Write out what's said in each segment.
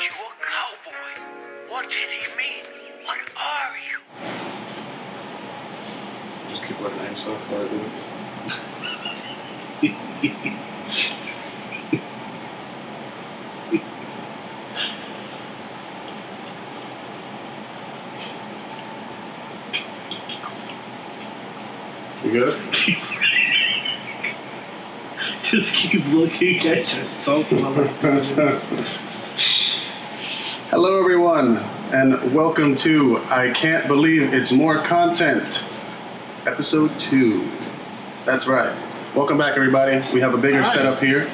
you a cowboy? What did he mean? What are you? Just keep looking at yourself while I do this. You good? Just keep looking at yourself. Hello, everyone, and welcome to I Can't Believe It's More Content, Episode 2. That's right. Welcome back, everybody. We have a bigger setup here.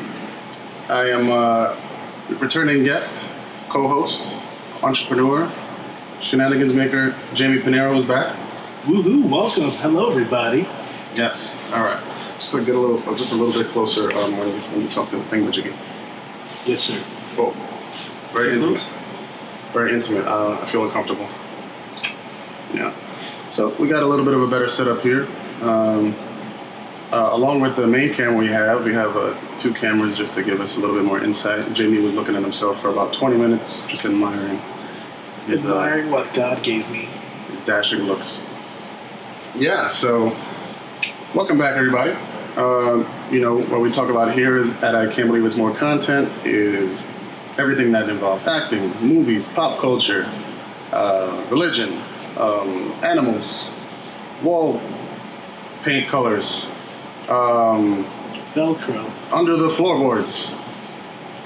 I am returning guest, co-host, entrepreneur, shenanigans maker, Jaime Pinero is back. Woohoo! Welcome. Hello, everybody. Yes. All right. Just get a little bit closer when you talk to the thingamajiggy. Yes, sir. Oh, very intimate. Very intimate. I feel uncomfortable. Yeah. So we got a little bit of a better setup here. Along with the main camera we have two cameras just to give us a little bit more insight. Jaime was looking at himself for about 20 minutes, just admiring what God gave me. His dashing looks. Yeah. So welcome back, everybody. What we talk about here is at I Can't Believe It's More Content is everything that involves acting, movies, pop culture, religion, animals, wall paint colors, Velcro. under the floorboards.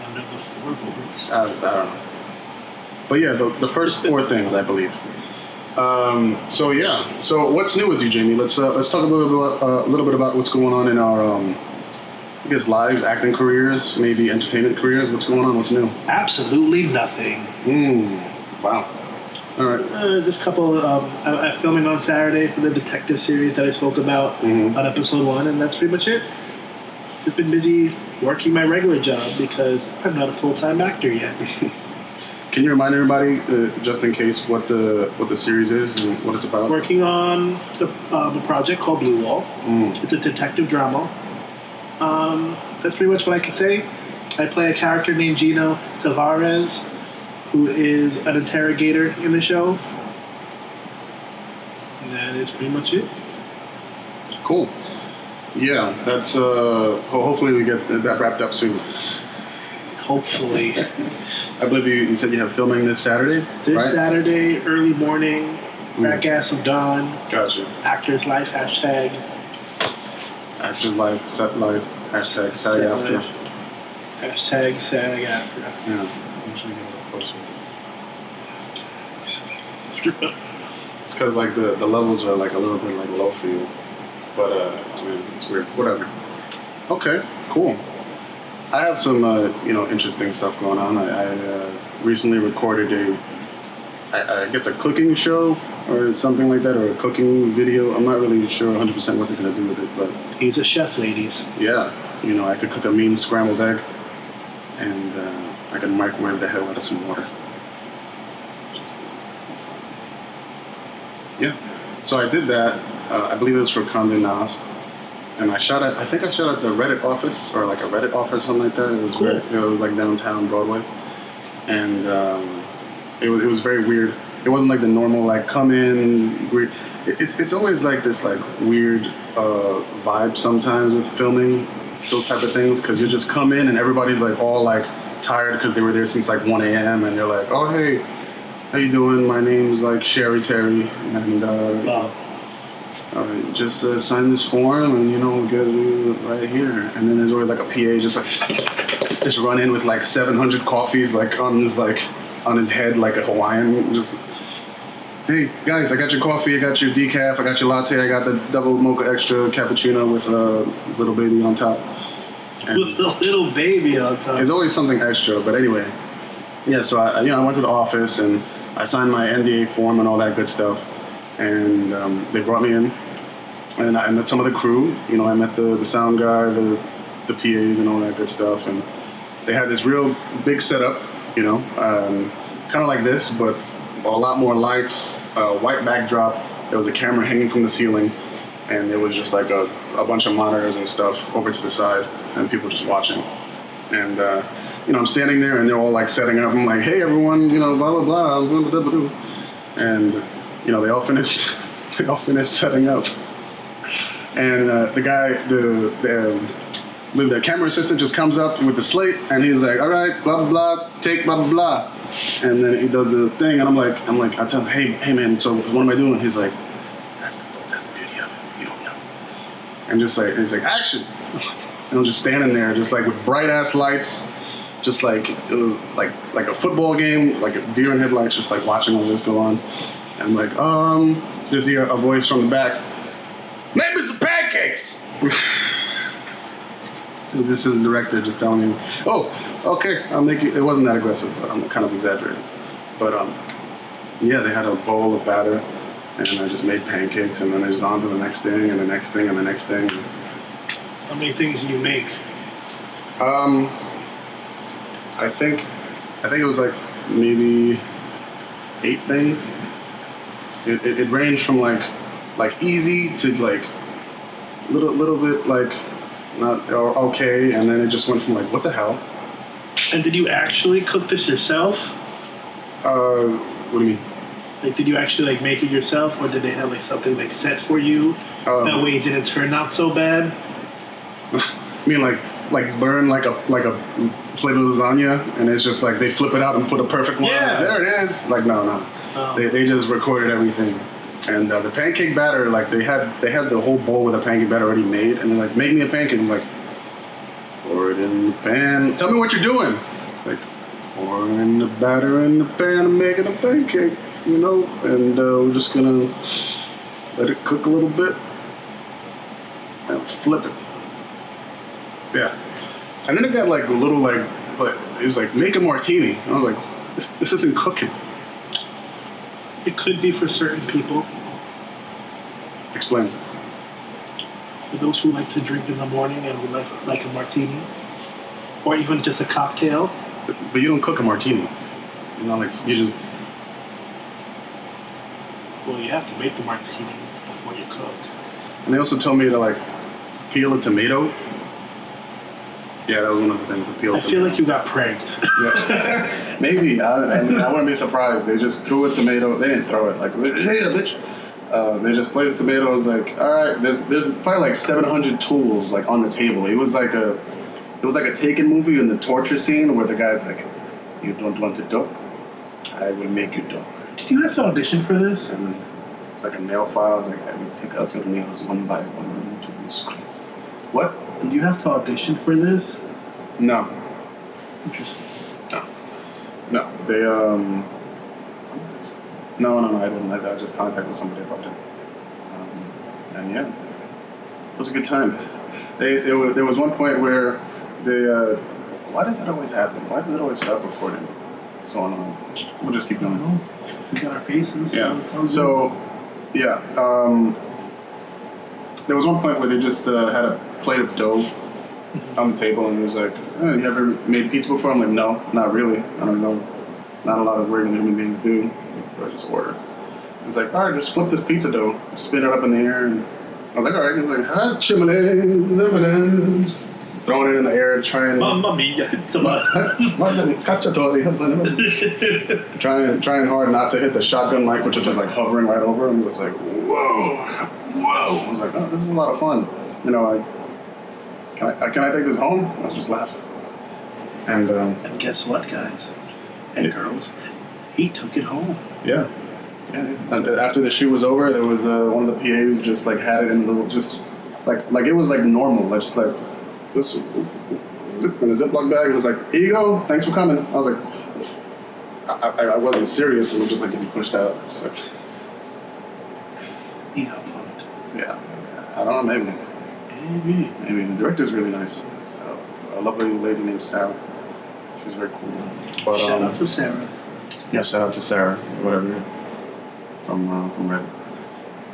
Under the floorboards. I don't know. But yeah, the first four things, I believe. So what's new with you, Jaime? Let's talk a little bit about what's going on in our lives, acting careers, maybe entertainment careers. What's going on? What's new? Absolutely nothing. Wow. All right. Just a couple. I'm filming on Saturday for the detective series that I spoke about on episode 1, and that's pretty much it. Just been busy working my regular job because I'm not a full-time actor yet. Can you remind everybody, just in case, what the series is and what it's about? Working on a project called Blue Wall. It's a detective drama. That's pretty much what I can say. I play a character named Gino Tavares, who is an interrogator in the show. And that is pretty much it. Cool. Yeah, that's hopefully we get that wrapped up soon. Hopefully. I believe you said you have filming this Saturday, This Saturday, early morning, crack ass of dawn. Gotcha. Actors Life, hashtag. Actors Life, set life, hashtag SAG after. Hashtag SAG after. Yeah, I'm trying to get a little closer. It's because the levels are a little bit low for you, but it's weird. Whatever. Okay, cool. I have some interesting stuff going on. I recently recorded I guess a cooking show or something like that, or a cooking video. I'm not really sure 100% what they're gonna do with it, but he's a chef, ladies. Yeah, I could cook a mean scrambled egg, and I could microwave the hell out of some water. So I did that. I believe it was for Condé Nast, and I think I shot at the Reddit office, or like a Reddit office, something like that. It was cool. It was like downtown Broadway, and it was very weird. It wasn't like the normal come in. Weird. It's always like this weird vibe sometimes with filming those type of things, because you just come in and everybody's all tired because they were there since 1 a.m. and they're like, oh hey, how you doing? My name's Sherry Terry, and just sign this form and we'll get it right here. And then there's always a PA just run in with 700 coffees on his head like a Hawaiian, just, hey guys, I got your coffee, I got your decaf, I got your latte, I got the double mocha extra cappuccino with a little baby on top. And with a little baby on top. There's always something extra, but anyway. Yeah, so I went to the office and I signed my NDA form and all that good stuff. And they brought me in, and I met some of the crew. I met the sound guy, the PAs and all that good stuff. And they had this real big setup, kind of like this, but a lot more lights, white backdrop. There was a camera hanging from the ceiling, and there was just a bunch of monitors and stuff over to the side, and people just watching. And I'm standing there and they're all like setting up. I'm like, hey everyone, blah blah blah, blah blah blah, blah. And they all finished. They all finished setting up. And the guy, the camera assistant just comes up with the slate and he's like, all right, blah blah blah, take blah blah blah. And then he does the thing and I'm like, I tell him, hey man, so what am I doing? He's like, that's the beauty of it. You don't know. And just like he's like, action. And I'm just standing there, just like with bright ass lights, just like a football game, like a deer in headlights, just like watching all this go on. And I'm like, just hear a voice from the back. Make me some pancakes. This is the director just telling me, oh, okay, I'll make you. It wasn't that aggressive, but I'm kind of exaggerating. But yeah, they had a bowl of batter, and I just made pancakes, and then they just on to the next thing, and the next thing, and the next thing. How many things do you make? I think it was like maybe 8 things. It ranged from like easy to like little bit like not okay, and then it just went from like what the hell. And did you actually cook this yourself? What do you mean? Like, did you actually like make it yourself, or did they have like something like set for you? That way it didn't turn out so bad. I mean like burn like a plate of lasagna, and it's just like they flip it out and put a perfect one. Yeah. There it is. Like no. They just recorded everything. And the pancake batter, like they had the whole bowl with a pancake batter already made, and they're like, make me a pancake. I'm like, pour it in the pan. Tell me what you're doing. Like, pour in the batter in the pan. I'm making a pancake, and we're just gonna let it cook a little bit and flip it. Yeah. And then it got like a little like it's like make a martini. And I was like, this isn't cooking. It could be for certain people. Explain. For those who like to drink in the morning and would like a martini, or even just a cocktail. But you don't cook a martini. Like you just. Well, you have to make the martini before you cook. And they also told me to like peel a tomato. Yeah, that was one of the things. I feel like you got pranked. Yeah. Maybe. I wouldn't be surprised. They just threw a tomato. They didn't throw it. Like, hey, bitch. They just placed tomatoes. Like, all right. There's probably like 700 tools like on the table. It was like a Taken movie in the torture scene where the guy's like, you don't want a dog? I will make you dog. Did you have to audition for this? And then it's like a nail file. It's like I will pick out your nails one by one. What? Did you have to audition for this? No. Interesting. No. They No, I didn't. I just contacted somebody about it. And yeah, it was a good time. There was one point where they. Why does that always happen? Why does it always stop recording? So on. We'll just keep going. We got our faces. Yeah. So, yeah. There was one point where they just had a plate of dough on the table, and it was like, you ever made pizza before? I'm like, no, not really. I don't know. Not a lot of regular human beings do. But I just order. It's like, all right, just flip this pizza dough, spin it up in the air, and I was like, all right. And it's like, hot chimney, just throwing it in the air, trying. Mamma mia, trying hard not to hit the shotgun mic, which is just like hovering right over, and just like, whoa. I was like, oh, this is a lot of fun. Can I take this home? I was just laughing. And guess what, guys and girls? He took it home. Yeah. And after the shoot was over, there was one of the PAs just like had it in a little, just like it was like normal, like just like this in a Ziploc bag. It was like, here you go, thanks for coming. I was like, I wasn't serious, and it was just like getting pushed out. Just like, He got punked. yeah, I don't know, maybe. The director's really nice. A lovely lady named Sarah. She's very cool. But, shout out to Sarah. Yeah, shout out to Sarah, whatever, from Reddit.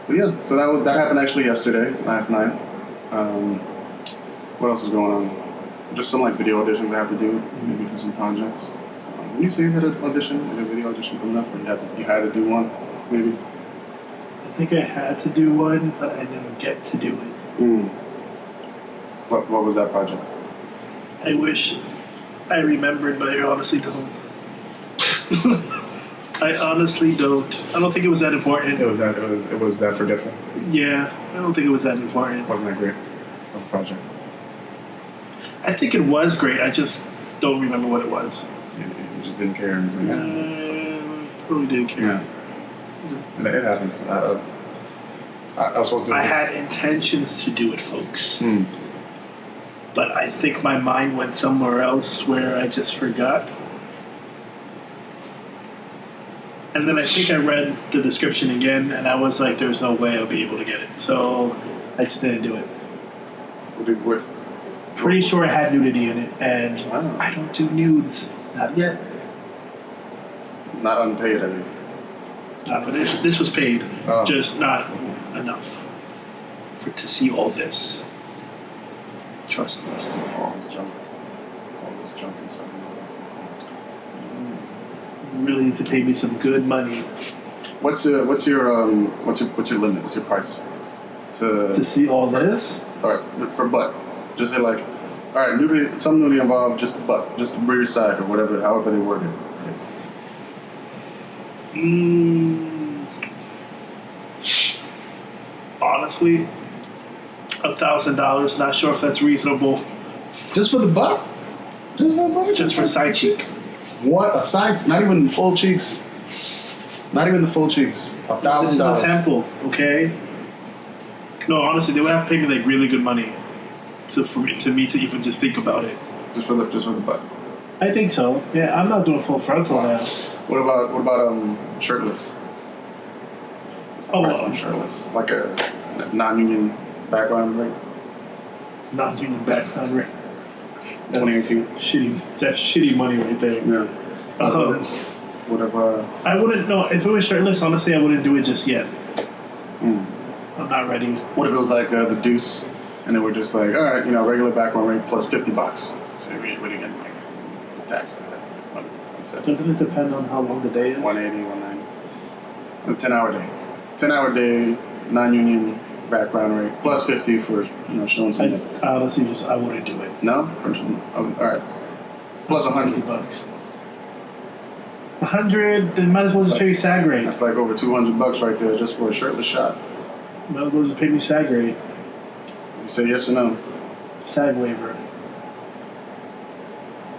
But yeah, so that happened actually last night. What else is going on? Just some like video auditions I have to do, maybe for some projects. When you say you had an audition, like a video audition coming up, or you had to do one, maybe? I think I had to do one, but I didn't get to do it. What was that project? I wish I remembered, but I honestly don't. I honestly don't. I don't think it was that important. It was that forgetful. Yeah, I don't think it was that important. Wasn't that great of a project? I think it was great. I just don't remember what it was. You just didn't care. And was like, Probably didn't care. Yeah. It happens. I was supposed to. I had intentions to do it, folks. But I think my mind went somewhere else where I just forgot. And then I think I read the description again, and I was like, there's no way I'll be able to get it. So I just didn't do it. What? Pretty sure it had nudity in it, and Wow. I don't do nudes. Not yet. Not unpaid, at least. But this was paid, Oh. just not enough to see all this. Trust us. All this junk and stuff. You really need to pay me some good money What's your limit? What's your price? to see all this. All right, for butt. Just say like, all right, nudity, some nudity involved, just the butt, just the rear side or whatever, however they word it. Honestly, $1,000. Not sure if that's reasonable. Just for the butt? Just for the butt? Just for side cheeks. What? A side? Not even full cheeks. Not even the full cheeks. This is the $1,000. temple, okay? No, honestly, they would have to pay me like really good money for me to even just think about it. Just for the butt. I think so. Yeah, I'm not doing full frontal now. What about shirtless? What's the price on shirtless? Like a non-union background rate? Non-union background rate. 2018. That's shitty money right there. Yeah. Whatever. I wouldn't know if it was shirtless. Honestly, I wouldn't do it just yet. I'm not ready. What if it was like the deuce, and then we're just like, all right, regular background rate plus $50. So you're really getting like the taxes. Doesn't it depend on how long the day is? 180, 190. A 10-hour day. 10-hour day, non-union background rate plus 50 for showing some. I honestly I wouldn't do it. No. All right. Plus $100. $100. 100. Then might as well just pay me SAG rate. That's like over $200 right there just for a shirtless shot. Might as well just pay me SAG rate. You say yes or no? SAG waiver.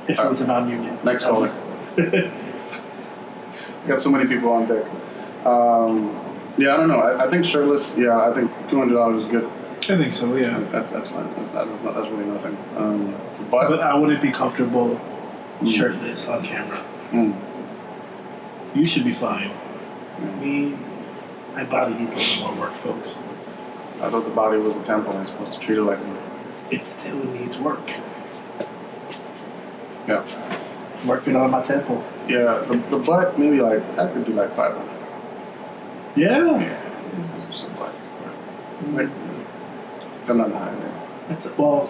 If it was a non-union. Next caller. We got so many people on deck. Yeah, I don't know. I think shirtless. Yeah, I think $200 is good. I think so. Yeah. That's fine. That's really nothing. For butt, But I wouldn't be comfortable shirtless on camera. You should be fine. Me, my body needs a little more work, folks. I thought the body was a temple. I'm supposed to treat it like one. It still needs work. Yeah. Working on my temple. Yeah, the butt, maybe like, I could do like 500. Yeah. Yeah, it's just a butt. Like, I'm not high there. Well,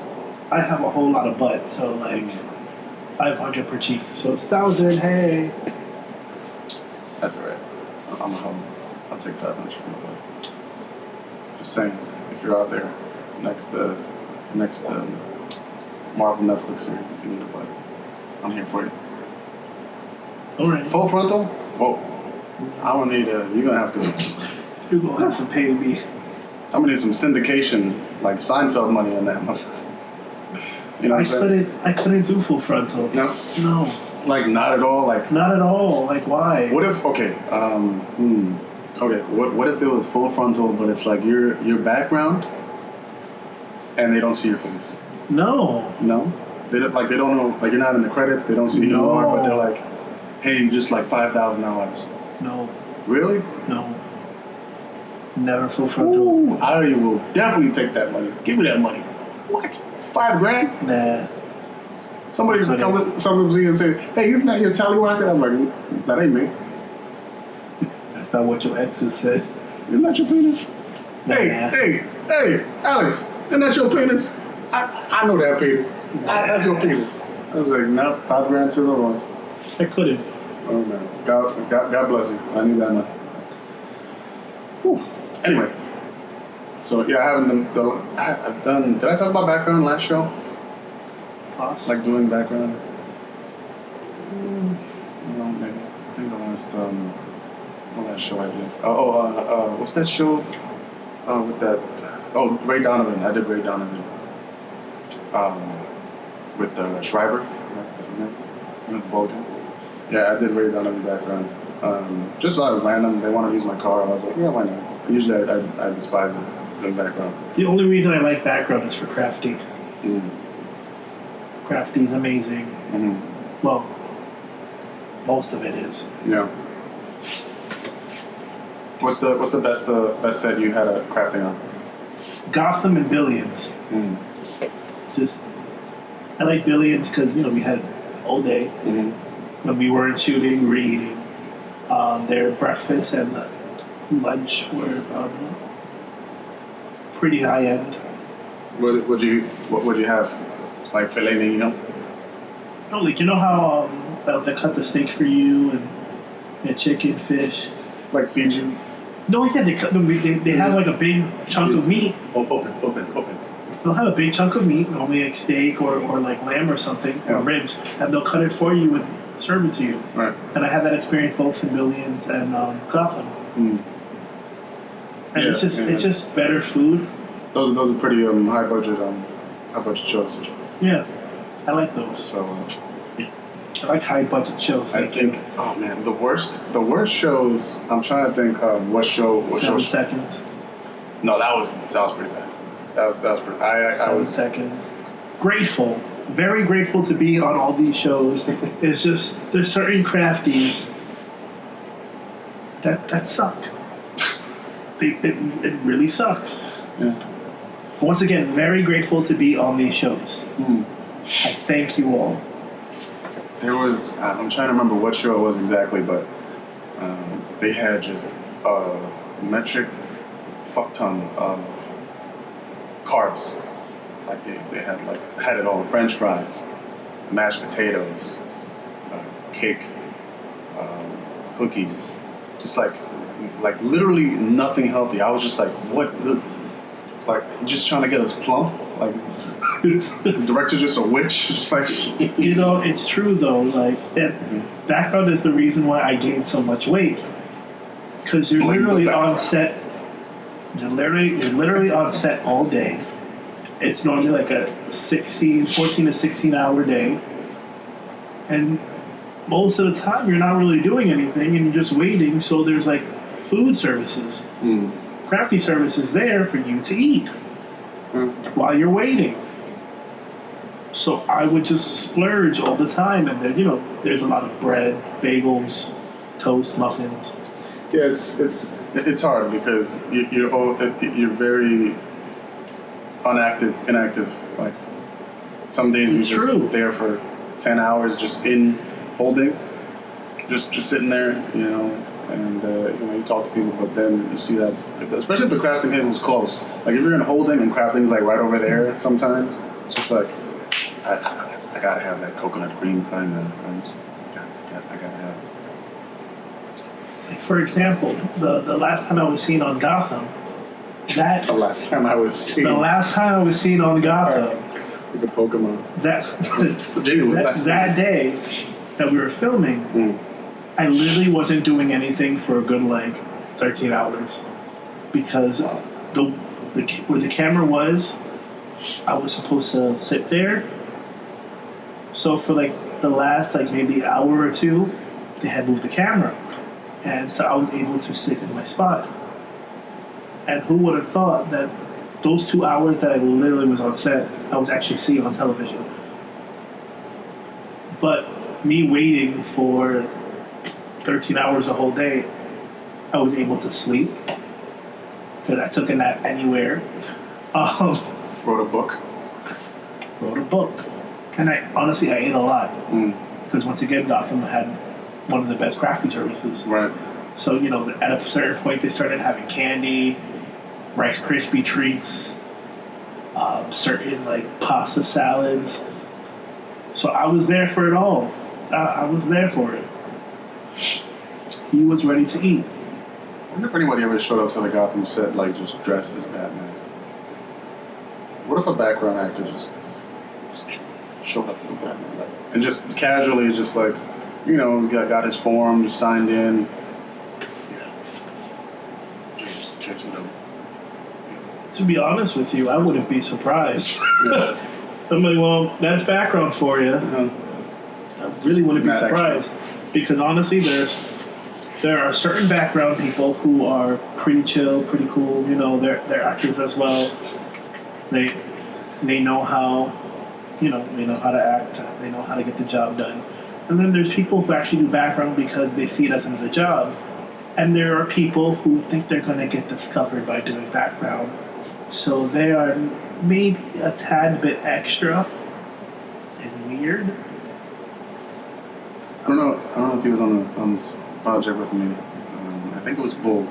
I have a whole lot of butt, so like 500 per cheek. So it's 1,000, hey. That's all right. I'll take 500 from the butt. Just saying, if you're out there, next Marvel Netflix series, if you need a butt, I'm here for you. All right. Full frontal? Whoa. I don't need you're gonna have to. You're gonna have to pay me. I'm gonna need some syndication, like Seinfeld money on that. You know what I'm saying? I couldn't do full frontal. No? No. Like not at all? Like Not at all. Like why? what if okay, what if it was full frontal but it's like your background and they don't see your face? No. No? They don't know, like you're not in the credits, they don't see who you are, but they're like, hey, you just like $5,000. No. Really? No. Never full frontal. Ooh, I will definitely take that money. Give me that money. What? $5,000? Nah. Somebody comes to me and say, hey, isn't that your tallywhacker? I'm like, that ain't me. That's not what your exes said. Isn't that your penis? Nah. Hey, Alex, isn't that your penis? I know that penis. That's your penis. I was like, no, $5,000 to the ones. I couldn't. Oh man, God bless you. I need that money. Whew. Anyway, so yeah, I haven't done. I've done. Did I talk about background last show? Plus. Like doing background. You know, maybe. I think the last show I did. What's that show? With that. Oh, Ray Donovan. I did Ray Donovan. With Schreiber. What's his name? You know, the bald guy. Yeah, I did Ray Donovan background. Just out of random, they wanted to use my car. I was like, yeah, why not? Usually, I despise it doing background. The only reason I like background is for Crafty. Mm. Crafty's amazing. Mm-hmm. Well, most of it is. Yeah. What's the best set you had at crafting on? Gotham and Billions. Mm. Just, I like Billions because, we had it all day. Mm-hmm. When we weren't shooting, we were eating. Their breakfast and lunch were pretty high end. What would you have? It's like filet mignon. No, like how they cut the steak for you and chicken, fish. Like feed you? No, yeah, they cut them. They have like a big chunk of meat. Open. They'll have a big chunk of meat, normally like steak or like lamb or something, or ribs, and they'll cut it for you and serve it to you. Right. And I had that experience both in Billions and Gotham. Mm. And it's just better food. Those are pretty high budget shows. Yeah, I like those. So I like high budget shows. I think. Oh man, the worst shows. I'm trying to think. What show? 7 Seconds. No, that was pretty bad. That was pretty. I 7 was Seconds. Grateful, very grateful to be on all these shows. It's just there's certain crafties that suck. It really sucks. Yeah. Once again, very grateful to be on these shows. Mm. I thank you all. There was, I'm trying to remember what show it was exactly, but they had just a metric fuck ton of carbs. Like they had it all: French fries, mashed potatoes, cake, cookies, just like literally nothing healthy. I was just like, what? Like, just trying to get us plump? Like, the director's just a witch? Just like... It's true, though. Like, background is the reason why I gained so much weight. Because you're literally on set. You're literally on set all day. It's normally like a 14 to 16 hour day. And most of the time, you're not really doing anything and you're just waiting. So there's like food services. Mm. Crafty services there for you to eat while you're waiting. So I would just splurge all the time, and then there's a lot of bread, bagels, toast, muffins. Yeah, it's hard because you're very inactive. Like some days you're just there for 10 hours, just in holding, just sitting there, and you talk to people, but then you see that, especially if the crafting table is close. Like if you're in holding and crafting's like right over there, sometimes it's just like I gotta have that coconut cream kind of. I gotta have it. Like for example, the last time I was seen on Gotham, the last time I was seen on Gotham, like a Pokemon. That day that we were filming. Mm. I literally wasn't doing anything for a good 13 hours because where the camera was, I was supposed to sit there. So for the last maybe hour or two, they had moved the camera, and so I was able to sit in my spot. And who would have thought that those 2 hours that I literally was on set, I was actually seeing on television. But me waiting for 13 hours a whole day, I was able to sleep because I took a nap anywhere. Wrote a book. And I ate a lot because once again, Gotham had one of the best crafty services. Right. So at a certain point, they started having candy, Rice Krispie treats, certain pasta salads. So I was there for it all. I was there for it. He was ready to eat. I wonder if anybody ever showed up to the Gotham set just dressed as Batman. What if a background actor just showed up as Batman and just casually you know, got his form, signed in. Yeah. Just catch it up. To be honest with you, I wouldn't be surprised. Yeah. I'm like, well, that's background for you. I really wouldn't be Not surprised because honestly, there are certain background people who are pretty chill, pretty cool. You know, they're actors as well. They know how, you know, they know how to act. They know how to get the job done. And then there's people who actually do background because they see it as another job. And there are people who think they're going to get discovered by doing background. So they are maybe a tad bit extra and weird. I don't know if he was on this project with me. I think it was Bull.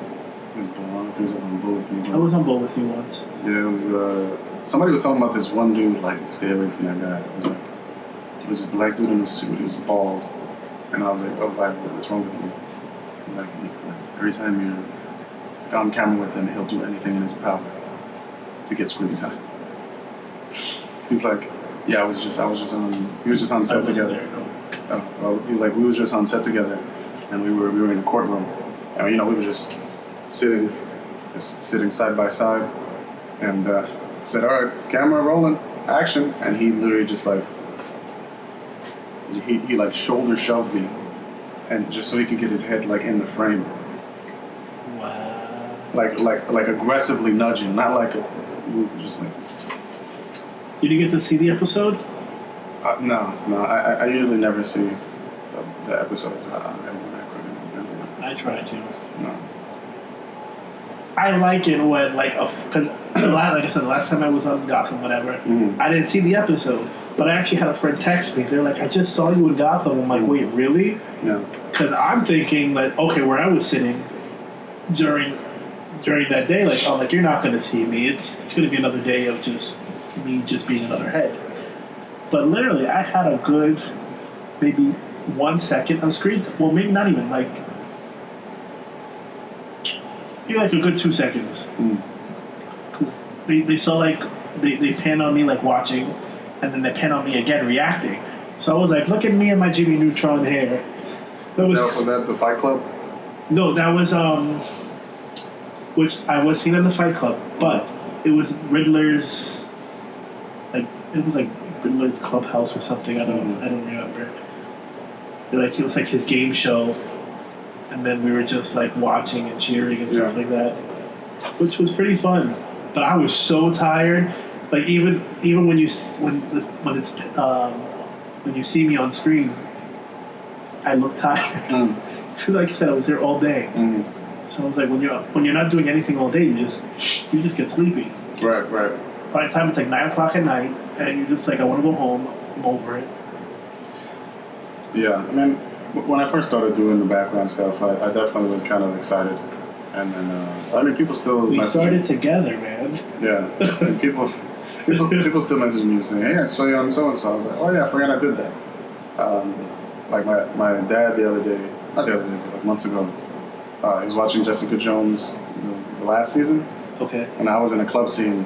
It was Bull. I don't know if he was on Bull with me. I was on Bull with you once. Yeah, it was. Somebody was talking about this one dude. Like, stay away from that guy. It was this black dude in a suit. He was bald, and I was like, oh, black dude, what's wrong with him? He's like, every time you're on camera with him, he'll do anything in his power to get screen time. He's like, yeah, he was just on set together. Well, he's like, we was just on set together, and we were in a courtroom, and you know, we were just sitting side by side, and said, all right, camera rolling, action, and he literally just like he like shoulder shoved me, and just so he could get his head like in the frame. Wow. Like aggressively nudging, not like just like. Did you get to see the episode? No. I usually never see the episodes. I try to. No. I like it when, like, because, like I said, the last time I was on Gotham, whatever, I didn't see the episode, but I actually had a friend text me. They're like, I just saw you in Gotham. I'm like, wait, really? Yeah. Because I'm thinking, like, okay, where I was sitting during that day, like, oh, like, you're not going to see me. It's going to be another day of just me just being another head. But literally, I had a good, maybe 1 second of screen time. Well, maybe not even, like a good 2 seconds. Because they saw, like, they pan on me, like, watching, and then they pan on me again, reacting. So I was like, look at me and my Jimmy Neutron hair. Was that the Fight Club? No, that was, which I was seen in the Fight Club, but it was Riddler's, like, it was like Riddler's Clubhouse or something. I don't remember. Like, it was like his game show, and then we were just like watching and cheering and stuff like that, which was pretty fun. But I was so tired. Like, even when you see me on screen, I look tired because, like I said, I was there all day. So I was like, when you're not doing anything all day, you just get sleepy. Right. By the time it's like 9 o'clock at night, and you're just like, I want to go home. I'm over it. Yeah, I mean, when I first started doing the background stuff, I definitely was kind of excited, and then I mean, people still. We started together, man. Yeah, and people still message me and say, "Hey, I saw you on so and so." I was like, "Oh yeah, I forgot I did that." Like my dad not the other day, but like months ago, he was watching Jessica Jones, the last season. Okay. And I was in a club scene,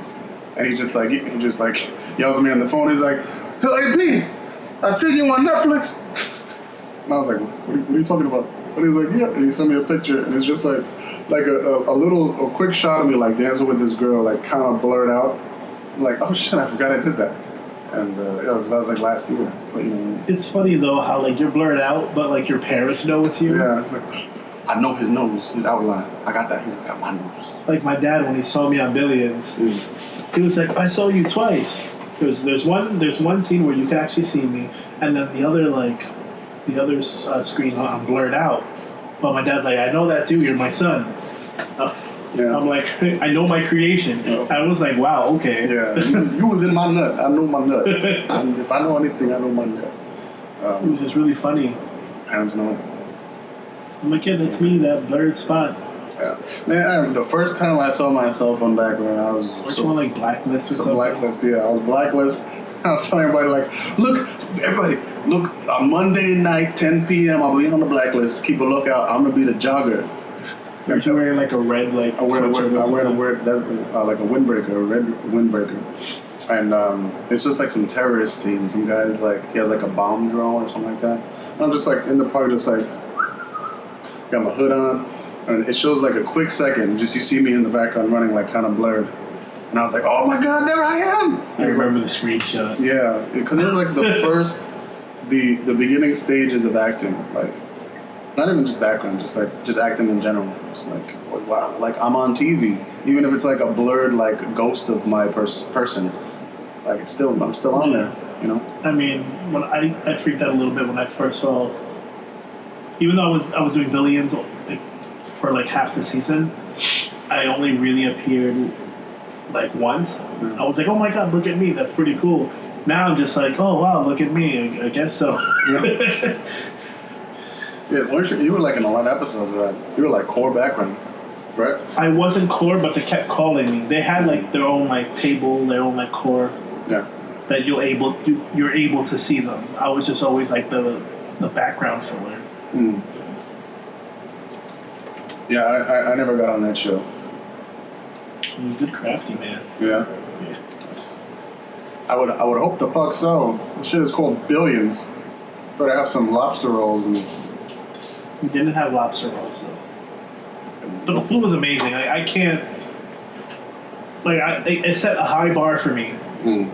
and he just like yells at me on the phone. He's like, "Hey B, I see you on Netflix." And I was like, what are you talking about? And he's like, yeah. And he sent me a picture, and it's just like a quick shot of me like dancing with this girl, like kind of blurred out. I'm like, oh shit, I forgot I did that. And because that was like last year. But you know, it's funny though how like you're blurred out, but like your parents know it's you. Yeah, it's like I know his nose, his outline. I got that. He's like, got my nose. Like my dad when he saw me on Billions, he was like, I saw you twice. There's one scene where you can actually see me, and then the other screen I'm blurred out. But my dad's like, I know that's you. You're my son. I'm like, I know my creation. Yeah. I was like, wow, okay. Yeah, you was in my nut. I know my nut. And if I know anything, I know my nut. It was just really funny. Parents know. I'm like, yeah, that's me, that blurred spot. Yeah. Man, I remember the first time I saw myself on background, I was... Which one, like Blacklist or something? Blacklist, yeah. I was Blacklist. I was telling everybody, like, look, on Monday night, 10 p.m., I'll be on the Blacklist. Keep a lookout. I'm going to be the jogger. Are you wearing, like, a red, like... I wear like a windbreaker, a red windbreaker. And it's just like some terrorist scene. Some guys like he has like a bomb drone or something like that. And I'm just like in the park, just like got my hood on, and it shows like a quick second. Just you see me in the background running like kind of blurred, and I was like, oh my god, there I am! I remember the screenshot. Yeah, because it was like the first, the beginning stages of acting, like not even just background, just acting in general. It's like wow, like I'm on TV, even if it's like a blurred like ghost of my person. Like I'm still on there, you know. I mean, when I freaked out a little bit when I first saw, even though I was doing Billions like for like half the season, I only really appeared like once. I was like, oh my god, look at me, that's pretty cool. Now I'm just like, oh wow, look at me, I guess so. Yeah, you were like in a lot of episodes of that. You were like core background, right? I wasn't core, but they kept calling me. They had like their own like table, their own like core. Yeah. That you're able to see them. I was just always like the background filler. Mm. Yeah, I never got on that show. It was good crafty, man. Yeah. I would hope the fuck so. This shit is called Billions. Better have some lobster rolls and. We didn't have lobster rolls though. But the food was amazing. I can't. Like it set a high bar for me.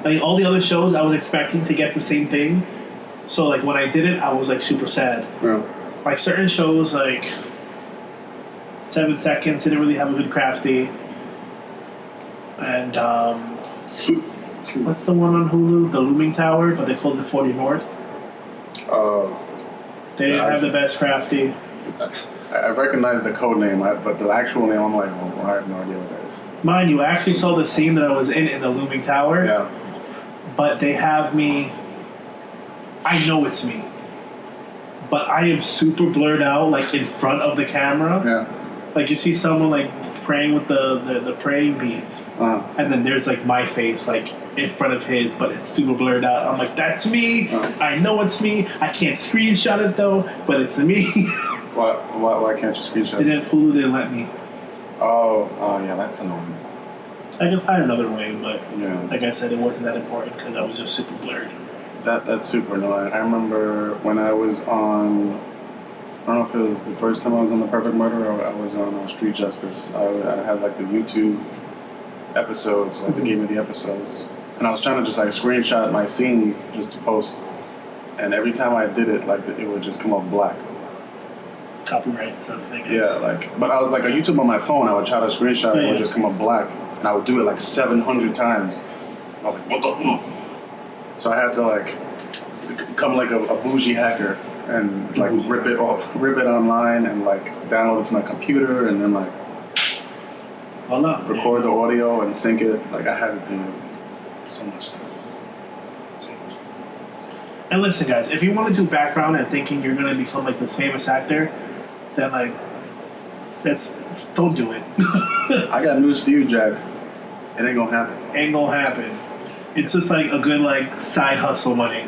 Like all the other shows, I was expecting to get the same thing. So like when I didn't, I was like super sad. Yeah. Like certain shows, like 7 Seconds didn't really have a good crafty. And what's the one on Hulu? The Looming Tower, but they called it 40 North. They didn't have the best crafty. I recognize the code name, but the actual name, I'm like, well, I have no idea what that is. Mind you, I actually saw the scene that I was in the Looming Tower. Yeah. But they have me. I know it's me. But I am super blurred out, like in front of the camera. Yeah. Like you see someone like praying with the praying beads, and then there's like my face like in front of his, but it's super blurred out. I'm like, that's me. I know it's me. I can't screenshot it though, but it's me. Why can't you screenshot it? Hulu didn't let me. Oh yeah, that's annoying. I can find another way, but yeah. Like I said, it wasn't that important because I was just super blurred. That's super annoying. I remember when I was on, I don't know if it was the first time I was on The Perfect Murder or I was on Street Justice. I had like the YouTube episodes, like they gave me the episodes. And I was trying to just like screenshot my scenes just to post. And every time I did it, like it would just come up black. Copyright stuff, I guess. Yeah, but I was like on YouTube on my phone, I would try to screenshot it, it would just come up black. And I would do it like 700 times. I was like, what the? So I had to like become like a bougie hacker and like rip it online and like download it to my computer and then like record the audio and sync it. Like I had to do so much stuff. And listen, guys, if you want to do background and thinking you're going to become like this famous actor, then like, don't do it. I got news for you, Jack. It ain't gonna happen. Ain't gonna happen. It's just like a good like side hustle money,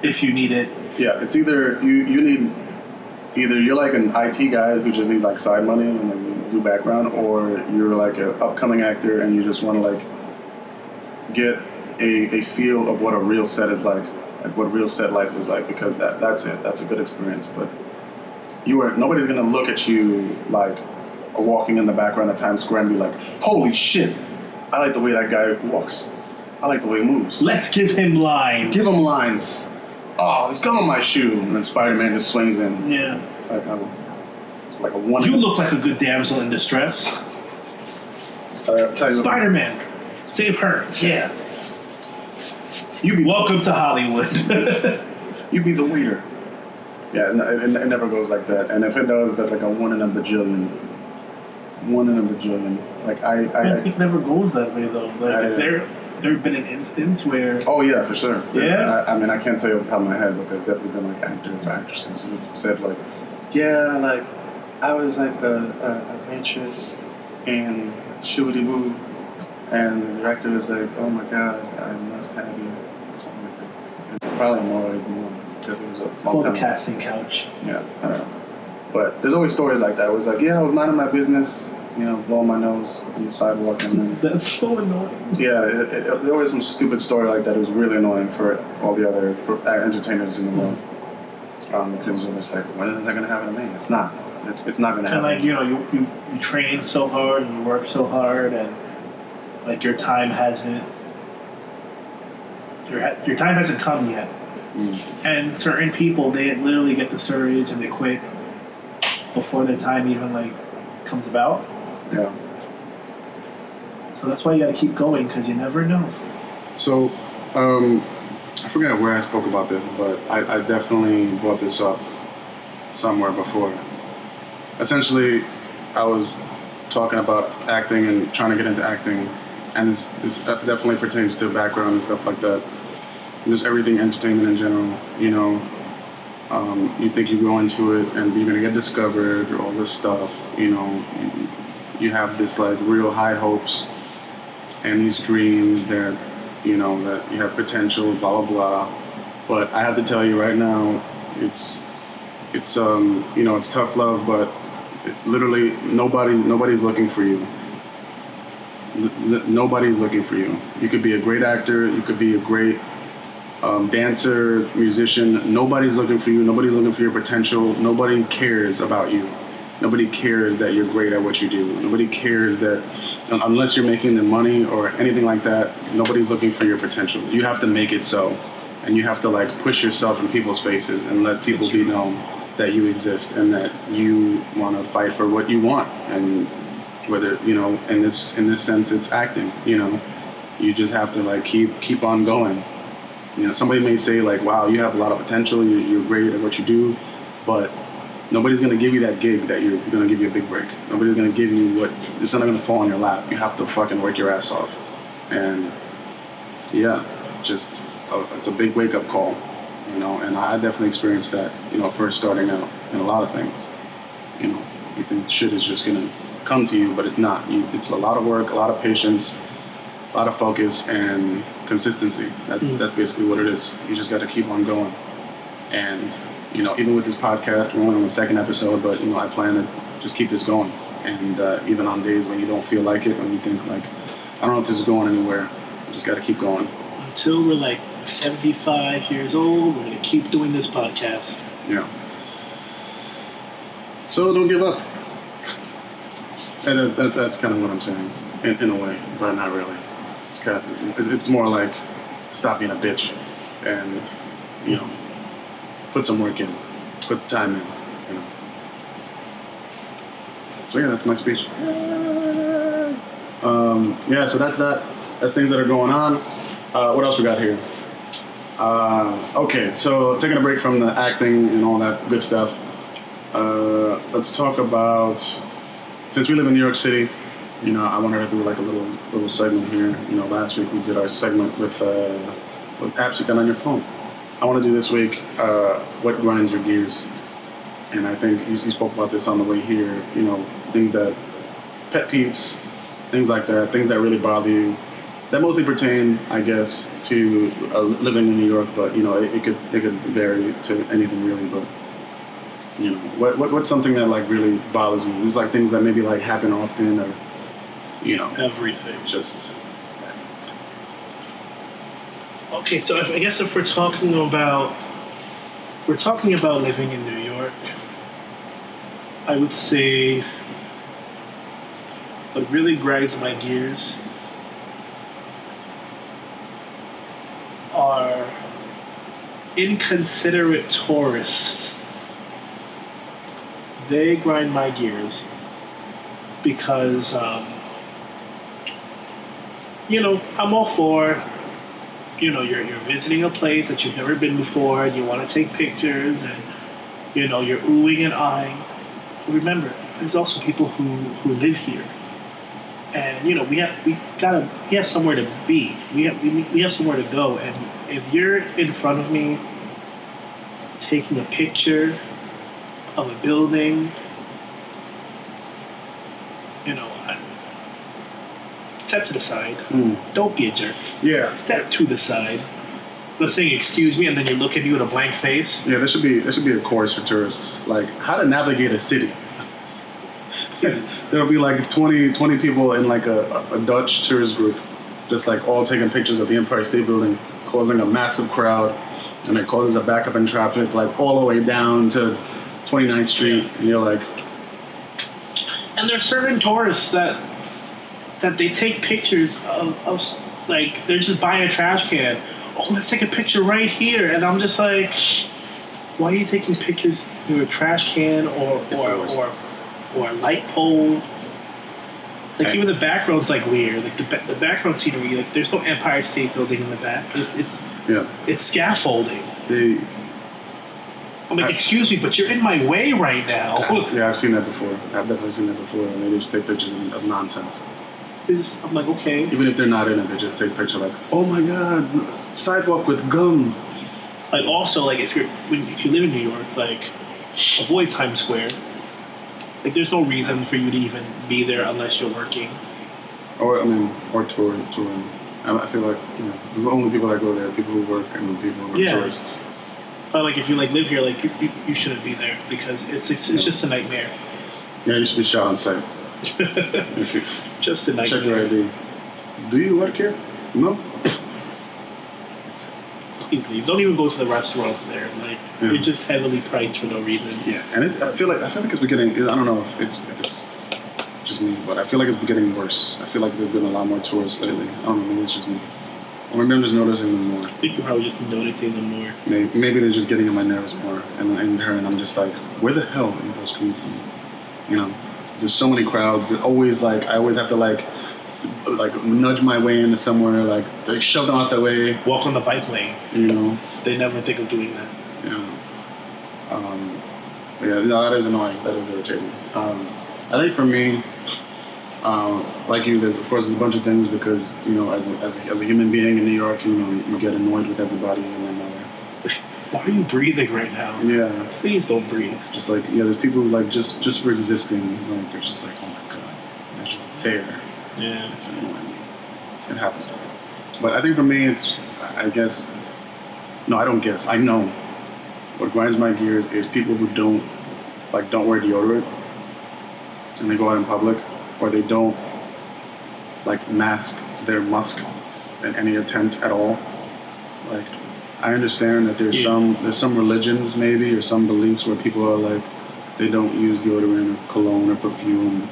if you need it. Yeah, it's either you're like an IT guy who just needs like side money and like do background, or you're like an upcoming actor and you just want to like get a feel of what a real set is like what real set life is like, because that's it. That's a good experience. But nobody's gonna look at you like walking in the background at Times Square and be like, holy shit, I like the way that guy walks. I like the way he moves. Let's give him lines. Give him lines. Oh, there's gum on my shoe. And then Spider-Man just swings in. Yeah. It's like a one. You look like a good damsel in distress. Spider-Man, save her. Yeah. Welcome to Hollywood. You be the waiter. Yeah, it never goes like that. And if it does, that's like a 1 in a bajillion. 1 in a bajillion. Like I think it never goes that way though. Like, is there been an instance where? Oh yeah, for sure. Yeah. I mean, I can't tell you off the top of my head, but there's definitely been like actors or actresses who said like, yeah, like I was like a waitress in Shooty Woo, and the director was like, oh my god, I must have you, or something like that. And probably more ways than one, because it was a long time. The casting couch. Yeah, I don't know. But there's always stories like that. It was like, yeah, I was minding my business, blowing my nose on the sidewalk, and then That's so annoying. yeah, there was some stupid story like that. It was really annoying for all the other entertainers in the world, because it was like, when is that going to happen to me? It's not. It's not going to happen. And you train so hard and you work so hard, and like your time hasn't come yet. And certain people, they literally get the surge and they quit before their time even like comes about. Yeah. So that's why you got to keep going, because you never know. So, I forget where I spoke about this, but I definitely brought this up somewhere before. Essentially, I was talking about acting and trying to get into acting, and this definitely pertains to background and stuff like that. Just everything entertainment in general, you think you go into it and you're gonna get discovered, all this stuff, you have this like real high hopes and these dreams that, that you have potential, blah, blah, blah. But I have to tell you right now, it's tough love, but literally nobody's looking for you. Nobody's looking for you. You could be a great actor, you could be a great dancer, musician. Nobody's looking for you. Nobody's looking for your potential. Nobody cares about you. Nobody cares that you're great at what you do. Nobody cares that, unless you're making the money or anything like that, nobody's looking for your potential. You have to make it so, and you have to like push yourself in people's faces and let people be known that you exist and that you want to fight for what you want. And whether in this sense, it's acting. You just have to like keep on going. Somebody may say like, wow, you have a lot of potential, you're great at what you do, but nobody's going to give you that gig that you're going to give you a big break. Nobody's going to give you it's not going to fall on your lap. You have to fucking work your ass off. And yeah, it's a big wake up call, and I definitely experienced that, first starting out in a lot of things. You think shit is just going to come to you, but it's not. It's a lot of work, a lot of patience, a lot of focus and consistency. That's basically what it is. You just got to keep on going. And even with this podcast, we're only on the second episode, but I plan to just keep this going. And even on days when you don't feel like it, when you think like, I don't know if this is going anywhere, you just got to keep going. Until we're like 75 years old, we're going to keep doing this podcast. Yeah. So don't give up. And that's kind of what I'm saying, in a way, but not really. It's more like stop being a bitch and, put some work in, put the time in, So yeah, that's my speech. Yeah, so that's that. That's things that are going on. What else we got here? Okay, so taking a break from the acting and all that good stuff. Let's talk about, since we live in New York City, I wanted to do like a little segment here. Last week we did our segment with apps you got on your phone. I want to do this week, what grinds your gears? And I think you spoke about this on the way here, things that, pet peeves, things like that, things that really bother you. That mostly pertain, I guess, to living in New York, but, it could vary to anything really, but, what's something that like really bothers you? These like things that maybe like happen often or, everything. Just. Okay, so I guess if we're talking about living in New York, I would say what really grinds my gears are inconsiderate tourists. They grind my gears because, I'm all for, you're visiting a place that you've never been before and you want to take pictures and, you're oohing and eyeing. But remember, there's also people who live here. And, we have somewhere to be. We have somewhere to go. And if you're in front of me taking a picture of a building, step to the side. Don't be a jerk. Yeah. Step to the side. They're saying excuse me, and then you look at you with a blank face. Yeah, there should be a course for tourists, like how to navigate a city. There'll be like 20 people in like a Dutch tourist group, just like all taking pictures of the Empire State Building, causing a massive crowd, and it causes a backup in traffic like all the way down to 29th Street, and you're like... And there's certain tourists that they take pictures of like, they're just buying a trash can. Oh, let's take a picture right here. And I'm just like, why are you taking pictures through a trash can or a light pole? Like, even the background's like weird. Like the background scenery, like there's no Empire State Building in the back. It's scaffolding. I'm like, excuse me, but you're in my way right now. Yeah, I've seen that before. I've definitely seen that before. And they just take pictures of nonsense. I'm like, okay. Even if they're not in it, they just take a picture like, oh my god, sidewalk with gum. Like, also, like, if you live in New York, like, avoid Times Square. Like, there's no reason for you to even be there unless you're working. Or touring. I feel like, there's only people that go there, people who work and people who are tourists. But like, if you like live here, like you shouldn't be there because it's just a nightmare. Yeah, you should be shot on sight. Just a nightmare. Check your ID. Do you work here? No. Easily. Don't even go to the restaurants there. Like, you're just heavily priced for no reason. Yeah, and I feel like it's getting. I don't know if it's just me, but I feel like it's getting worse. I feel like there's been a lot more tourists lately. I don't know, maybe it's just me. Or maybe I'm just noticing them more. I think you're probably just noticing them more. Maybe they're just getting on my nerves more, and in turn, I'm just like, where the hell are you guys coming from? There's so many crowds. That always like I always have to like nudge my way into somewhere. Like they shove them out the way. Walk on the bike lane. They never think of doing that. That is annoying. That is irritating. I think for me, like you, there's a bunch of things because as a human being in New York, you get annoyed with everybody and then. Why are you breathing right now? Yeah. Please don't breathe. Just like there's people who like just for existing, like they're just like, oh my god, they're just there. Yeah. It's annoying me. It happens. But I think for me, I don't guess. I know. What grinds my gears is people who don't wear deodorant and they go out in public, or they don't like mask their musk in any attempt at all. Like, I understand that there's some religions maybe or some beliefs where people are like they don't use deodorant or cologne or perfume,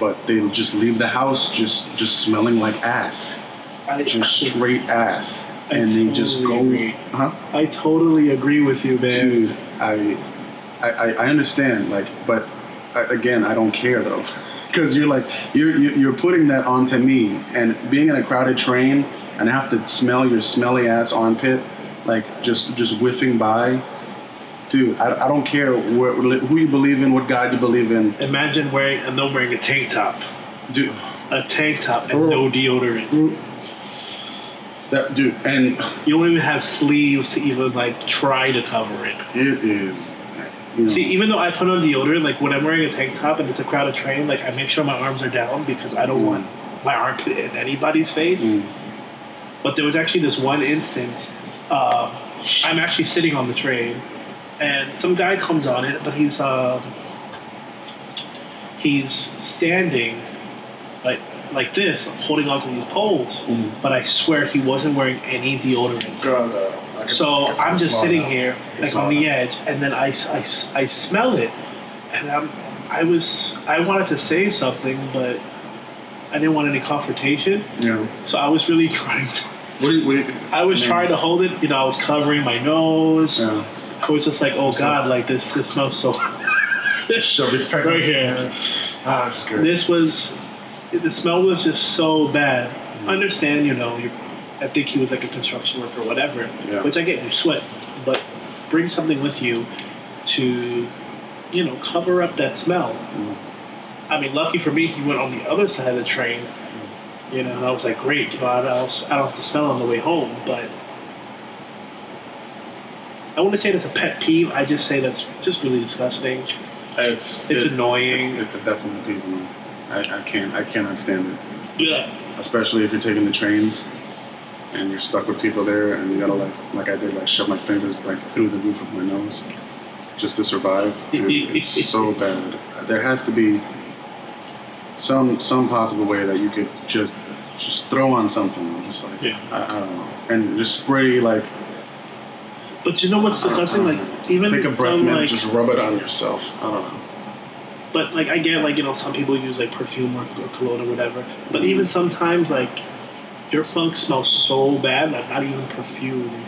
but they'll just leave the house just smelling like ass, just straight ass, and they just go. I totally agree with you, man. Dude, I understand, like, but again, I don't care though, because you're putting that onto me, and being in a crowded train and I have to smell your smelly ass armpit. Like, just whiffing by. Dude, I don't care who you believe in, what God you believe in. Imagine wearing a tank top. Dude. A tank top and no deodorant. Dude, and... You don't even have sleeves to even, like, try to cover it. It is... See, even though I put on deodorant, like, when I'm wearing a tank top and it's a crowded train, like, I make sure my arms are down because I don't want my armpit in anybody's face. But there was actually this one instance... I'm actually sitting on the train, and some guy comes on it, but he's standing like this, holding onto these poles. But I swear he wasn't wearing any deodorant. So I'm just sitting here, like on the edge, and then I smell it, and I wanted to say something, but I didn't want any confrontation. Yeah. So I was really trying to. I was trying to hold it. I was covering my nose. Yeah. I was just like, oh God, like this smells so. Right here. That's good. The smell was just so bad. I understand, I think he was like a construction worker or whatever, which I get, you sweat, but bring something with you to, cover up that smell. I mean, lucky for me, he went on the other side of the train. And I was like, great, I don't have to smell on the way home, but I wouldn't say that's a pet peeve, I just say that's just really disgusting. It's annoying. It's a definite peeve. I cannot stand it. Yeah. Especially if you're taking the trains. and you're stuck with people there, and you gotta like I did, like shove my fingers like through the roof of my nose just to survive. And it's so bad. There has to be some possible way that you could just throw on something, just like I don't know, and just spray like. But you know what's disgusting? Like even take a breath some, and like, just rub it on yourself. I don't know. But like I get like some people use like perfume or cologne or whatever. But even sometimes like your funk smells so bad that not even perfume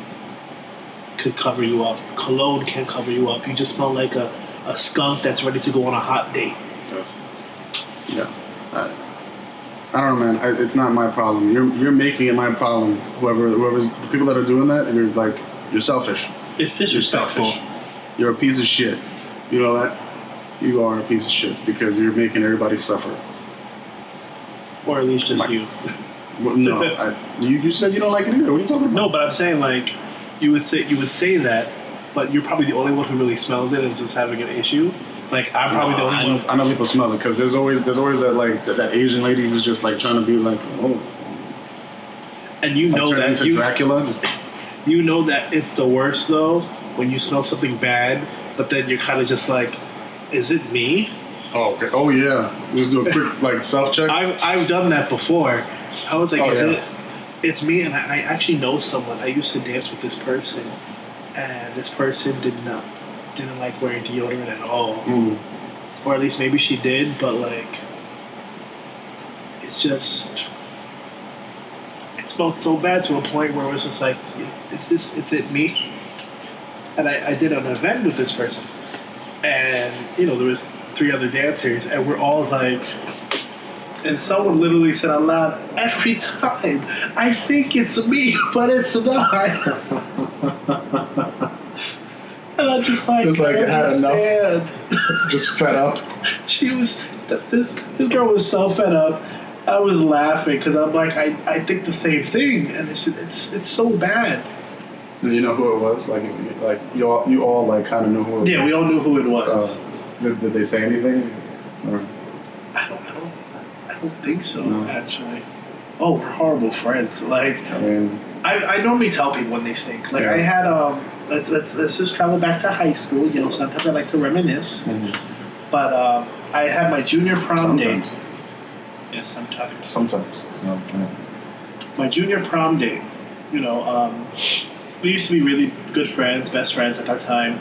could cover you up. Cologne can't cover you up. You just smell like a skunk that's ready to go on a hot date. Yeah. I don't know, man. It's not my problem. You're making it my problem. Whoever's the people that are doing that, and you're selfish. It's disrespectful. You're selfish. You're a piece of shit. You know that? You are a piece of shit because you're making everybody suffer. Or at least just you. Well, no, you said you don't like it either. What are you talking about? No, but I'm saying like you would say that, but you're probably the only one who really smells it and is just having an issue. Like I'm probably the only one. I know people smell it because there's always that like that Asian lady who's just like trying to be like, oh. And you know that into Dracula. You know that it's the worst though when you smell something bad, but then you're kind of just like, is it me? Oh, okay. Oh yeah. Just do a quick like self check. I've done that before. I was like, it's me, and I actually know someone. I used to dance with this person, and this person didn't like wearing deodorant at all. Or at least maybe she did, but like it smelled so bad to a point where it was just like, is it me? And I did an event with this person, and there was 3 other dancers, and we're all like, and someone literally said out loud, every time I think it's me, but it's not. And I'm just like had enough. Just fed up. She was this girl was so fed up. I was laughing because I'm like, I think the same thing, and it's so bad. Do you know who it was? Like you all like kind of knew who it was. Yeah, we all knew who it was. Did they say anything? Or? I don't think so, actually. Oh, we're horrible friends. Like, I mean, I normally tell people when they stink. Like, I had let's just travel back to high school. Sometimes I like to reminisce. Mm-hmm. But I had my junior prom date. Yes, sometimes. Sometimes. No. My junior prom date. We used to be really good friends, best friends at that time.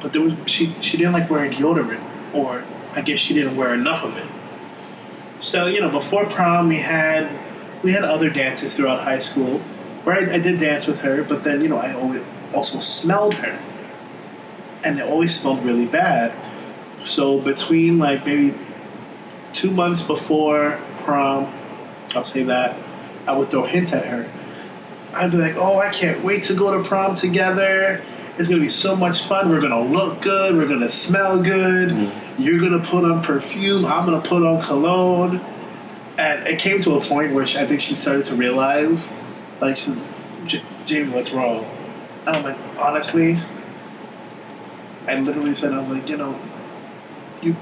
But she didn't like wearing deodorant, or I guess she didn't wear enough of it. So before prom we had other dances throughout high school where I did dance with her, but then I always also smelled her, and it always smelled really bad. So between like maybe 2 months before prom, I'll say that, I would throw hints at her. I'd be like, oh, I can't wait to go to prom together. It's going to be so much fun. We're going to look good. We're going to smell good. You're going to put on perfume. I'm going to put on cologne. And it came to a point where I think she started to realize, like, she said, Jamie, what's wrong? And I'm like, honestly, I literally said, I was like, you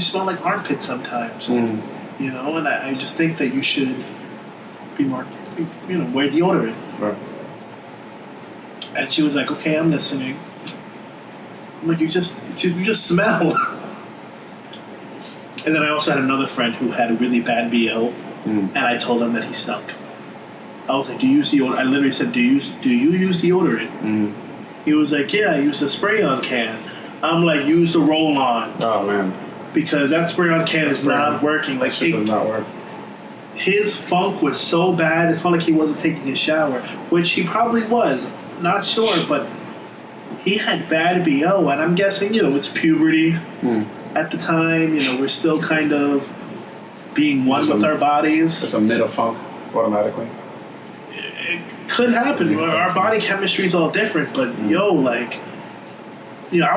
smell like armpits sometimes. And I just think that you should be more, wear deodorant. Right. And she was like, okay, I'm listening. I'm like, you just smell. And then I also had another friend who had a really bad BO, and I told him that he stunk. I was like, do you use deodorant? I literally said, do you use deodorant? He was like, yeah, I use the spray-on can. I'm like, use the roll-on. Oh, man. Because that spray-on can is not working. Like, it does not work. His funk was so bad, it smelled like he wasn't taking a shower, which he probably was. Not sure, but he had bad BO, and I'm guessing, it's puberty at the time. We're still kind of being one with our bodies. There's a middle funk automatically. It could happen. Our body chemistry is all different, but I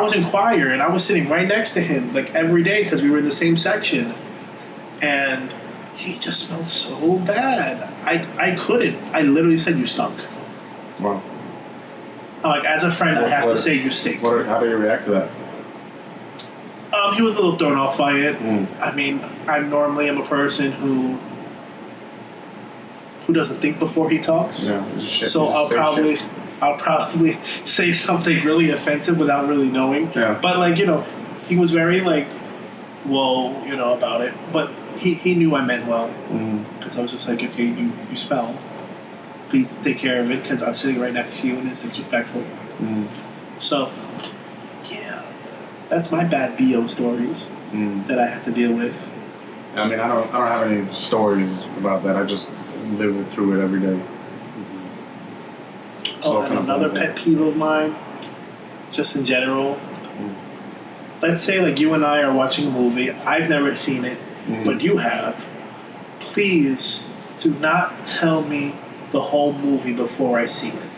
was in choir, and I was sitting right next to him, like, every day because we were in the same section, and he just smelled so bad. I couldn't. I literally said, you stunk. Wow. Like, as a friend, I have to say you stink. How do you react to that? He was a little thrown off by it. I mean, I normally am a person who who doesn't think before he talks. Yeah. Just shit. So Just say shit. I'll probably say something really offensive without really knowing. Yeah. But like, he was very like, whoa, about it. But he knew I meant well. Because I was just like, okay, you smell. Please take care of it because I'm sitting right next to you and it's disrespectful. So, yeah, that's my bad BO stories that I had to deal with. I mean, I don't have any stories about that. I just live through it every day. Oh, and another pet peeve of mine, just in general. Let's say like you and I are watching a movie. I've never seen it, but you have. Please do not tell me the whole movie before I see it.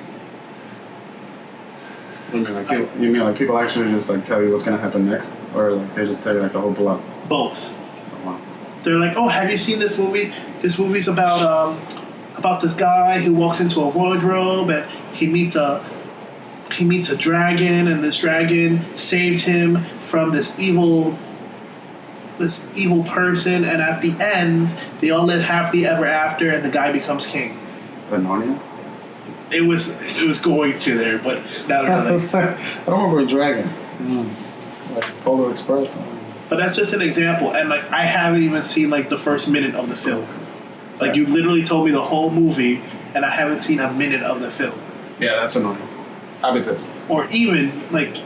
You mean like people actually just like tell you what's gonna happen next, or like they just tell you like the whole plot? Both. Oh, wow. They're like, oh, have you seen this movie? This movie's about this guy who walks into a wardrobe and he meets a dragon, and this dragon saved him from this evil person, and at the end they all live happily ever after, and the guy becomes king. The Narnia? It was going to there, but not really. I don't remember a dragon. Like Polar Express. But that's just an example, and like I haven't even seen like the first minute of the film. Like you literally told me the whole movie, and I haven't seen a minute of the film. Yeah, that's annoying. I'd be pissed. Or even like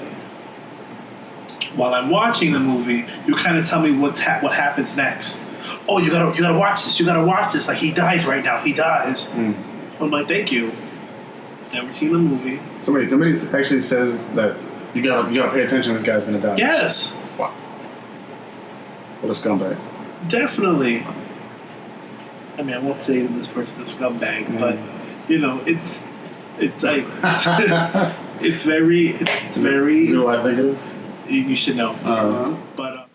while I'm watching the movie, you kind of tell me what happens next. Oh, you gotta watch this. You gotta watch this. Like he dies right now. He dies. I'm like, thank you. Never seen the movie. Somebody actually says that you gotta pay attention. This guy's gonna die. Yes. Wow. What a scumbag. Definitely. I mean, I won't say this person's a scumbag, but it's like it's very. Is it what I think it is? You should know. But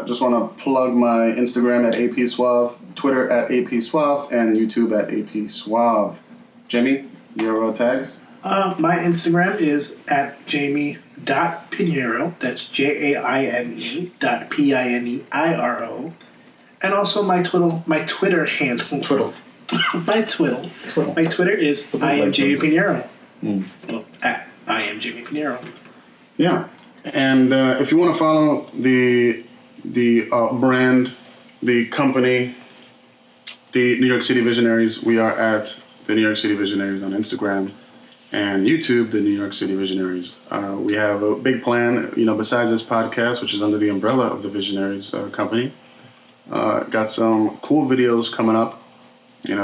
just want to plug my Instagram at APSuave, Twitter at APSuaves, and YouTube at APSuave. Jaime, your tags? My Instagram is at Jaime.Pinheiro. That's JAIME.PINEIRO. And also my Twitter handle. Twiddle. My Twitter is I am Jaime Pinheiro. Well, at I am Jaime Pinheiro. Yeah. And if you want to follow the brand, the company, the New York City Visionaries, we are at the New York City Visionaries on Instagram and YouTube, the New York City Visionaries. We have a big plan, besides this podcast, which is under the umbrella of the Visionaries company. Got some cool videos coming up,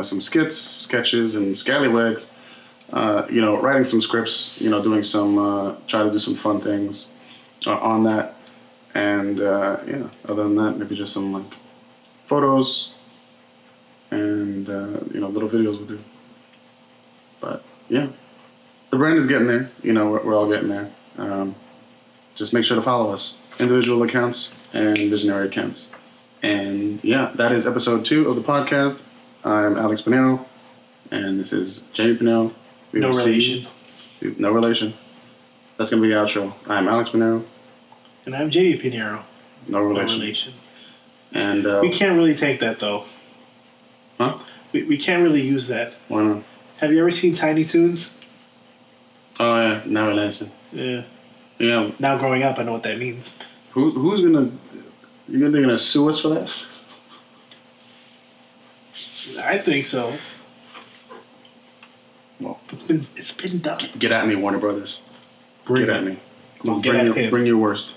some skits, sketches, and scallywags. Writing some scripts, doing some, try to do some fun things on that. And, other than that, maybe just some, photos and, little videos we'll do. But, yeah, the brand is getting there. We're all getting there. Just make sure to follow us. Individual accounts and visionary accounts. And, yeah, that is episode 2 of the podcast. I'm Alex Pinheiro, and this is Jaime Pinheiro. No relation. No relation. That's going to be the outro. I'm Alex Pinheiro. And I'm Jaime Pinheiro. No relation. And we can't really take that, though. Huh? We can't really use that. Why not? Have you ever seen Tiny Toons? Oh, yeah. No relation. Yeah. Yeah. Now growing up, I know what that means. Who's going to... You're going to sue us for that? I think so. Well, it's been done. Get at me, Warner Brothers. Get at me. Bring your worst.